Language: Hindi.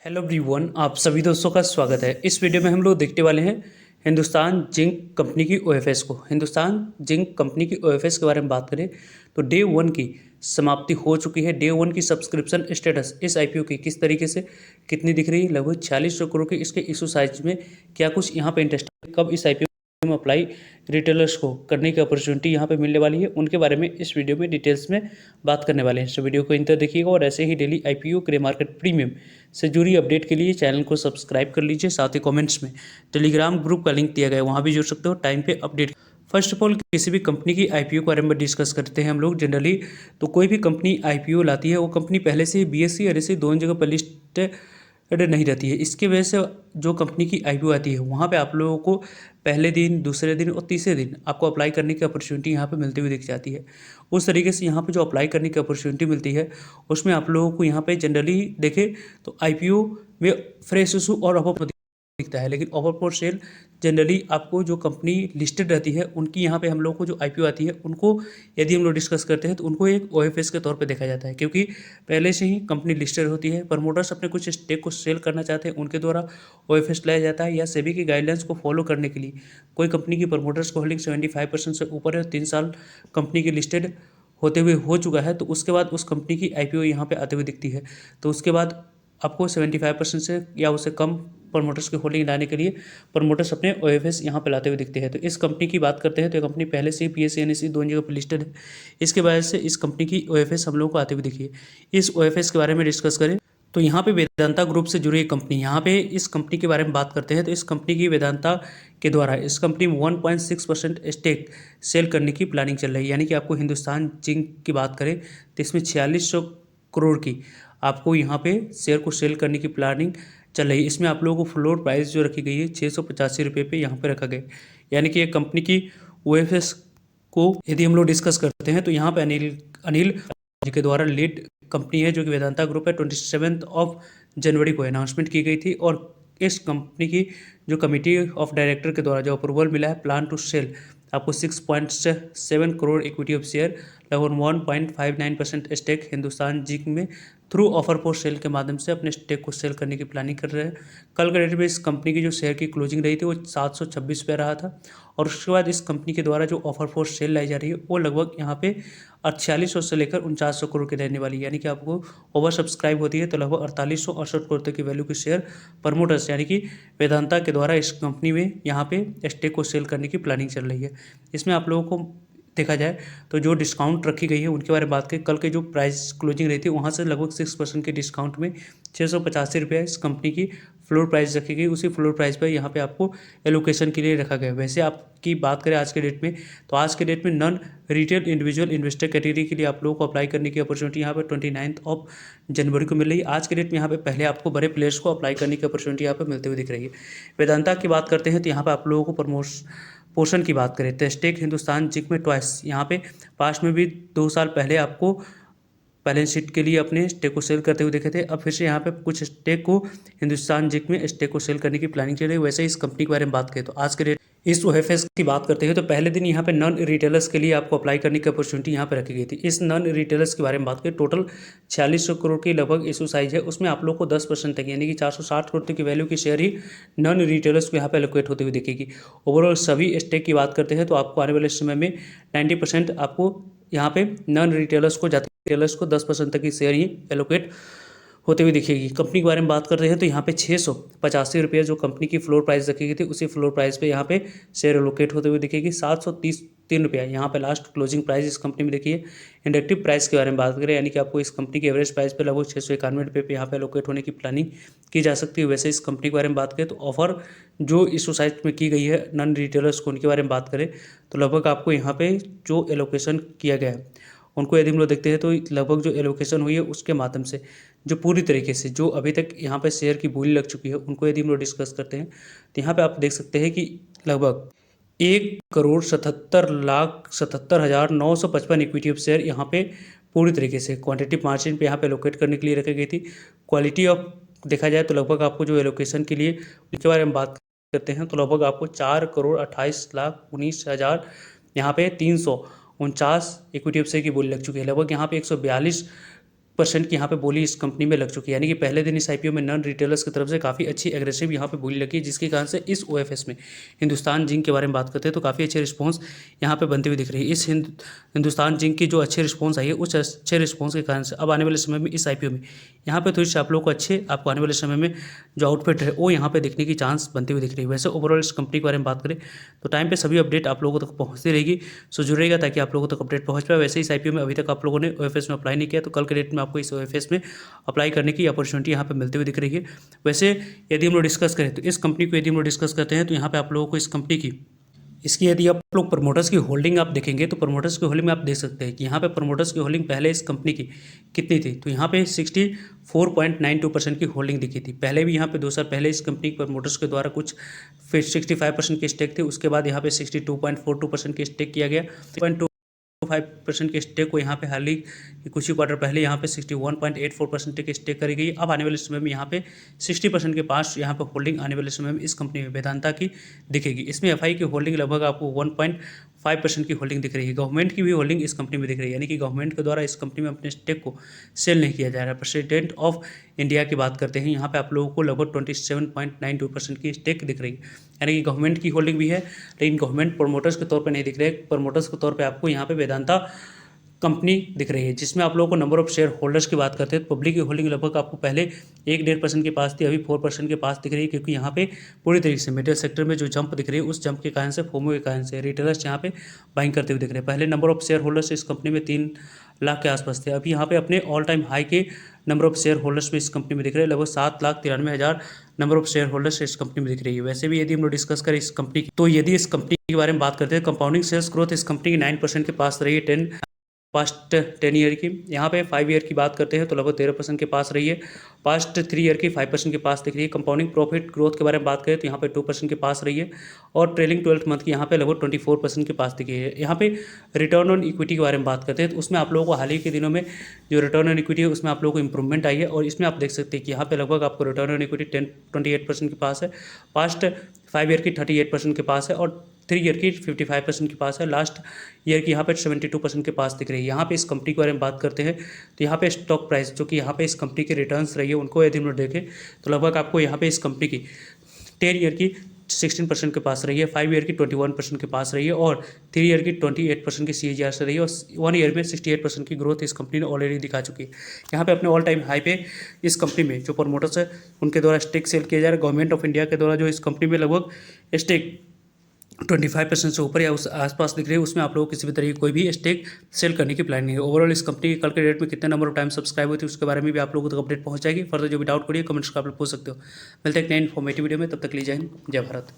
हेलो एवरीवन, आप सभी दोस्तों का स्वागत है। इस वीडियो में हम लोग देखने वाले हैं हिंदुस्तान जिंक कंपनी की ओएफएस को। हिंदुस्तान जिंक कंपनी की ओएफएस के बारे में बात करें तो डे वन की समाप्ति हो चुकी है। डे वन की सब्सक्रिप्शन स्टेटस इस आईपीओ की किस तरीके से कितनी दिख रही है, लगभग 4600 करोड़ के इसके इशू साइज में क्या कुछ यहाँ पे इंटरेस्ट, कब इस आईपीओ में अप्लाई रिटेलर्स को करने की अपॉर्चुनिटी यहाँ पे मिलने वाली है, उनके बारे में इस वीडियो में डिटेल्स में बात करने वाले हैं। तो वीडियो को इंतर देखिएगा और ऐसे ही डेली आईपीओ क्रे मार्केट प्रीमियम से जुड़ी अपडेट के लिए चैनल को सब्सक्राइब कर लीजिए। साथ ही कमेंट्स में टेलीग्राम ग्रुप का लिंक दिया गया है, वहाँ भी जुड़ सकते हो टाइम पे अपडेट। फर्स्ट ऑफ ऑल किसी भी कंपनी की आईपीओ के बारे में डिस्कस करते हैं हम लोग जनरली। तो कोई भी कंपनी आईपीओ लाती है वो कंपनी पहले से ही बीएसई और ऐसे दोनों जगह पर लिस्ट नहीं रहती है। इसकी वजह से जो कंपनी की आईपीओ आती है वहाँ पे आप लोगों को पहले दिन, दूसरे दिन और तीसरे दिन आपको अप्लाई करने की अपॉर्चुनिटी यहाँ पे मिलती हुई दिख जाती है। उस तरीके से यहाँ पे जो अप्लाई करने की अपॉर्चुनिटी मिलती है उसमें आप लोगों को यहाँ पे जनरली देखें तो आईपीओ में फ्रेश इशू और ऑफर दिखता है, लेकिन ऑफर फॉर सेल जनरली आपको जो कंपनी लिस्टेड रहती है उनकी यहाँ पे हम लोग को जो आईपीओ आती है उनको यदि हम लोग डिस्कस करते हैं तो उनको एक ओएफएस के तौर पे देखा जाता है, क्योंकि पहले से ही कंपनी लिस्टेड होती है। प्रमोटर्स अपने कुछ स्टेक को सेल करना चाहते हैं, उनके द्वारा ओएफएस लाया जाता है, या सेबी की गाइडलाइंस को फॉलो करने के लिए कोई कंपनी की प्रमोटर्स को होल्डिंग 75% से ऊपर है, 3 साल कंपनी की लिस्टेड होते हुए हो चुका है, तो उसके बाद उस कंपनी की आईपीओ यहाँ पे आते हुए दिखती है। तो उसके बाद आपको 75% से या उससे कम प्रमोटर्स की होल्डिंग लाने के लिए प्रमोटर्स अपने ओएफएस यहाँ पे लाते हुए दिखते हैं। तो इस कंपनी की बात करते हैं तो ये कंपनी पहले से ही पीएससी एनएसई दोनों जगह पर लिस्टेड है। इसके वजह से इस कंपनी की ओएफएस हम लोगों को आते हुए दिखी है। इस ओएफएस के बारे में डिस्कस करें तो यहाँ पे वेदांता ग्रुप से जुड़ी एक कंपनी, यहाँ पे इस कंपनी के बारे में बात करते हैं तो इस कंपनी की वेदांता के द्वारा इस कंपनी में 1.6% स्टेक सेल करने की प्लानिंग चल रही है। यानी कि आपको हिंदुस्तान जिंक की बात करें तो इसमें 4600 करोड़ की आपको यहाँ पे शेयर को सेल करने की प्लानिंग चल रही है। इसमें आप लोगों को फ्लोर प्राइस जो रखी गई है 685 रुपये पे यहाँ पे रखा गया। यानी कि एक कंपनी की ओएफएस को यदि हम लोग डिस्कस करते हैं तो यहाँ पे अनिल जी के द्वारा लीड कंपनी है जो कि वेदांता ग्रुप है, 27 जनवरी को अनाउंसमेंट की गई थी। और इस कंपनी की जो कमिटी ऑफ डायरेक्टर के द्वारा जो अप्रूवल मिला है प्लान टू सेल आपको 6.7 करोड़ इक्विटी ऑफ शेयर लगभग 1.59% स्टेक हिंदुस्तान जिंक में थ्रू ऑफर फॉर सेल के माध्यम से अपने स्टेक को सेल करने की प्लानिंग कर रहे हैं। कल के डेट में इस कंपनी की जो शेयर की क्लोजिंग रही थी वो 726 पे रहा था। और उसके बाद इस कंपनी के द्वारा जो ऑफर फॉर सेल लाई जा रही है वो लगभग यहाँ पे 4800 से लेकर 4900 करोड़ की रहने वाली है। यानी कि आपको ओवर सब्सक्राइब होती है तो लगभग 4868 करोड़ तक की वैल्यू की शेयर प्रमोटर्स यानी कि वेदांता के द्वारा इस कंपनी में यहाँ पे स्टेक को सेल करने की प्लानिंग चल रही है। इसमें आप लोगों को देखा जाए तो जो डिस्काउंट रखी गई है उनके बारे में बात करें, कल के जो प्राइस क्लोजिंग रही थी वहाँ से लगभग 6% के डिस्काउंट में 685 रुपये इस कंपनी की फ्लोर प्राइस रखी गई। उसी फ्लोर प्राइस पर यहाँ पे आपको एलोकेशन के लिए रखा गया। वैसे आपकी बात करें आज के डेट में तो आज के डेट में non retail individual investor category के लिए आप लोगों को अप्लाई करने की अपॉर्चुनिटी यहाँ पर 29 जनवरी को मिल रही है। आज के डेट में यहाँ पे पहले आपको बड़े प्लेयर्स को अप्लाई करने की अपॉर्चुनिटी यहाँ पर मिलते हुए दिख रही है। वेदांता की बात करते हैं तो यहाँ पर आप लोगों को पोर्शन की बात करें तो स्टेक हिंदुस्तान जिंक में ट्वाइस यहाँ पे पास्ट में भी 2 साल पहले आपको बैलेंस शीट के लिए अपने स्टेक को सेल करते हुए देखे थे। अब फिर से यहाँ पे कुछ स्टेक को हिंदुस्तान जिंक में स्टेक को सेल करने की प्लानिंग चल रही है। वैसे ही इस कंपनी के बारे में बात करें तो आज के डेट इस ओएफएस की बात करते हैं तो पहले दिन यहाँ पे नॉन रिटेलर्स के लिए आपको अप्लाई करने की अपॉर्चुनिटी यहाँ पे रखी गई थी। इस नॉन रिटेलर्स के बारे में बात करें टोटल 4600 करोड़ की लगभग इशू साइज है, उसमें आप लोग को 10% तक यानी कि 460 करोड़ तक की वैल्यू की शेयर ही नॉन रिटेलर्स को यहाँ पे एलोकेट होते हुए दिखेगी। ओवरऑल सभी स्टेक की बात करते हैं तो आपको आने वाले समय में 90% आपको यहाँ पे नॉन रिटेलर्स को जाते रिटेलर्स को 10% तक की शेयर ही एलोकेट होते हुए दिखेगी। कंपनी के बारे में बात करते हैं तो यहाँ पे 685 रुपये जो कंपनी की फ्लोर प्राइस रखी गई थी उसी फ्लोर प्राइस पे यहाँ पे शेयर एलोकेट होते हुए दिखेगी। 733 रुपये यहाँ पे लास्ट क्लोजिंग प्राइस इस कंपनी में देखिए। इंडक्टिव प्राइस के बारे में बात करें यानी कि आपको इस कंपनी की एवरेज प्राइस पे लगभग 691 रुपये पे यहाँ पे एलोकेट होने की प्लानिंग की जा सकती है। वैसे इस कंपनी के बारे में बात करें तो ऑफर जो इस सोसाइटी में की गई है नॉन रिटेलर्स को उनके बारे में बात करें तो लगभग आपको यहाँ पे जो एलोकेशन किया गया है उनको यदि हम लोग देखते हैं तो लगभग जो एलोकेशन हुई है उसके माध्यम से जो पूरी तरीके से जो अभी तक यहाँ पे शेयर की बोली लग चुकी है उनको यदि हम लोग डिस्कस करते हैं तो यहाँ पे आप देख सकते हैं कि लगभग 1,77,955 इक्विटी ऑफ शेयर यहाँ पे पूरी तरीके से क्वांटिटी मार्जिन पे यहाँ पे एलोकेट करने के लिए रखी गई थी। क्वालिटी ऑफ देखा जाए तो लगभग आपको जो एलोकेशन के लिए उसके बारे में बात करते हैं तो लगभग आपको 4,28,19,000 यहाँ पे 349 इक्विटी ऑफ शेयर की बोली लग चुकी है। लगभग यहाँ पे 142 % की यहाँ पे बोली इस कंपनी में लग चुकी है, यानी कि पहले दिन इस आईपीओ में नॉन रिटेलर्स की तरफ से काफ़ी अच्छी एग्रेसिव यहाँ पे बोली लगी है, जिसके कारण से इस ओएफएस में हिंदुस्तान जिंक के बारे में बात करते हैं तो काफ़ी अच्छे रिस्पॉन्स यहाँ पे बनती हुई दिख रही है। इस हिंदुस्तान जिंक की जो अच्छे रिस्पॉन्स आई है उस अच्छे रिस्पॉन्स के कारण से अब आने वाले समय में इस आईपीओ में यहाँ पे थोड़ी सी आप लोगों को अच्छे आपको आने वाले समय में जो आउटफिट है वो यहाँ पे देखने की चांस बनती हुई दिख रही है। वैसे ओवरऑल इस कंपनी के बारे में बात करें तो टाइम पे सभी अपडेट आप लोगों तक पहुँचती रहेगी, सो जुड़ेगा ताकि आप लोगों तक अपडेट पहुँच पाए। वैसे इस आईपीओ में अभी तक आप लोगों ने ओएफएस में अप्लाई नहीं किया तो कल के डेट में आपको इस ओएफएस में अप्लाई करने की अपॉर्चुनिटी यहाँ पे मिलती हुई दिख रही है। वैसे यदि हम लोग डिस्कस करें तो इस कंपनी को यदि हम लोग डिस्कस करते हैं तो यहाँ पे आप लोगों को इस कंपनी की इसकी यदि आप लोग प्रमोटर्स की होल्डिंग आप देखेंगे तो प्रमोटर्स की होल्डिंग में आप देख सकते हैं कि यहाँ पे प्रमोटर्स की होल्डिंग पहले इस कंपनी की कितनी थी, तो यहाँ पे 64.92% की होल्डिंग दिखी थी। पहले भी यहाँ पे 2 साल पहले इस कंपनी के प्रमोटर्स के द्वारा कुछ फिर 65% की स्टेक थी, उसके बाद यहाँ पे 62.42% की स्टेक किया गया। 5% के स्टेक को यहाँ पे हाल ही कुछ ही क्वार्टर पहले यहाँ पे 61.84% की स्टेक करी गई। अब आने वाले समय में यहाँ पे 60% के पास यहाँ पे होल्डिंग आने वाले समय में इस कंपनी में वेदांता की दिखेगी। इसमें एफआई की होल्डिंग लगभग आपको 1.5% की होल्डिंग दिख रही है। गवर्नमेंट की भी होल्डिंग इस कंपनी में दिख रही है, यानी कि गवर्नमेंट के द्वारा इस कंपनी में अपने स्टेक को सेल नहीं किया जा रहा है। प्रेसिडेंट ऑफ इंडिया की बात करते हैं, यहाँ पे आप लोगों को लगभग 27.92% की स्टेक दिख रही है, यानी कि गवर्नमेंट की होल्डिंग भी है, लेकिन गवर्नमेंट प्रमोटर्स के तौर पे नहीं दिख रहे। प्रमोटर्स के तौर पे आपको यहाँ पे वेदांता कंपनी दिख रही है, जिसमें आप लोगों को नंबर ऑफ शेयर होल्डर्स की बात करते हैं तो पब्लिक की होल्डिंग लगभग आपको पहले 1-1.5% के पास थी, अभी 4% के पास दिख रही है, क्योंकि यहाँ पे पूरी तरीके से मिडिल सेक्टर में जो जंप दिख रही है उस जंप के कारण से फोमो के कारण से रिटेलर्स यहाँ पे बाइंग करते हुए दिख रहे हैं। पहले नंबर ऑफ शेयर होल्डर्स इस कंपनी में 3 लाख के आसपास थे, अभी यहाँ पे अपने ऑल टाइम हाई के नंबर ऑफ शेयर होल्डर्स भी इस कंपनी में दिख रहे हैं, लगभग 7,93,000 नंबर ऑफ शेयर होल्डर्स इस कंपनी में दिख रही है। वैसे भी यदि हम लोग डिस्कस करें इस कंपनी की तो यदि इस कंपनी के बारे में बात करते हैं, कंपाउंडिंग सेल्स ग्रोथ इस कंपनी की 9% के पास रही है पास्ट 10 ईयर की। यहाँ पे 5 ईयर की बात करते हैं तो लगभग 13% के पास रही है। पास्ट 3 ईयर की 5% के पास दिख रही है। कंपाउंडिंग प्रॉफिट ग्रोथ के बारे में बात करें तो यहाँ पे 2% के पास रही है, और ट्रेलिंग 12 मंथ की यहाँ पे लगभग 24% के पास दिखी है। यहाँ पे रिटर्न ऑन इक्विटी के बारे में बात करते हैं तो उसमें आप लोगों को हाल ही के दिनों में जो रिटर्न ऑन इक्विटी है उसमें आप लोगों को इंप्रूवमेंट आई है, और इसमें आप देख सकते हैं कि यहाँ पे लगभग आपको रिटर्न ऑन इक्विटी 28% के पास है, पास्ट 5 ईयर की 38% के पास है, और 3 ईयर की 55% के पास है, लास्ट ईयर की यहाँ पे 72% के पास दिख रही है। यहाँ पे इस कंपनी के बारे में बात करते हैं तो यहाँ पे स्टॉक प्राइस जो कि यहाँ पे इस कंपनी के रिटर्न्स रही है उनको यदि हम लोग देखें तो लगभग आपको यहाँ पे इस कंपनी की 10 ईयर की 16% के पास रही है, 5 ईयर की 21% के पास रही है, और 3 ईयर की 28% की CAGR से रही है, और 1 ईयर में 68% की ग्रोथ इस कंपनी ने ऑलरेडी दिखा चुकी है। यहाँ पे अपने ऑल टाइम हाई पे इस कंपनी में जो प्रमोटर्स है उनके द्वारा स्टेक सेल किया जा रहा है। गवर्नमेंट ऑफ इंडिया के द्वारा जो इस कंपनी में लगभग स्टेक 25% से ऊपर या उस आसपास दिख रही है, उसमें आप लोगों को किसी भी तरीके कोई भी स्टेक सेल करने की प्लान नहीं है। ओवरऑल इस कंपनी के कल के डेट में कितने नंबर ऑफ टाइम सब्सक्राइब हुई थी उसके बारे में भी आप लोगों को अपडेट पहुंच जाएगी। फर्दर जो भी डाउट करिए कमेंट्स का आप लोग पूछ सकते हो। मिलते हैं एक नए इन्फॉर्मेटिव वीडियो में, तब तक लीजिए जय भारत।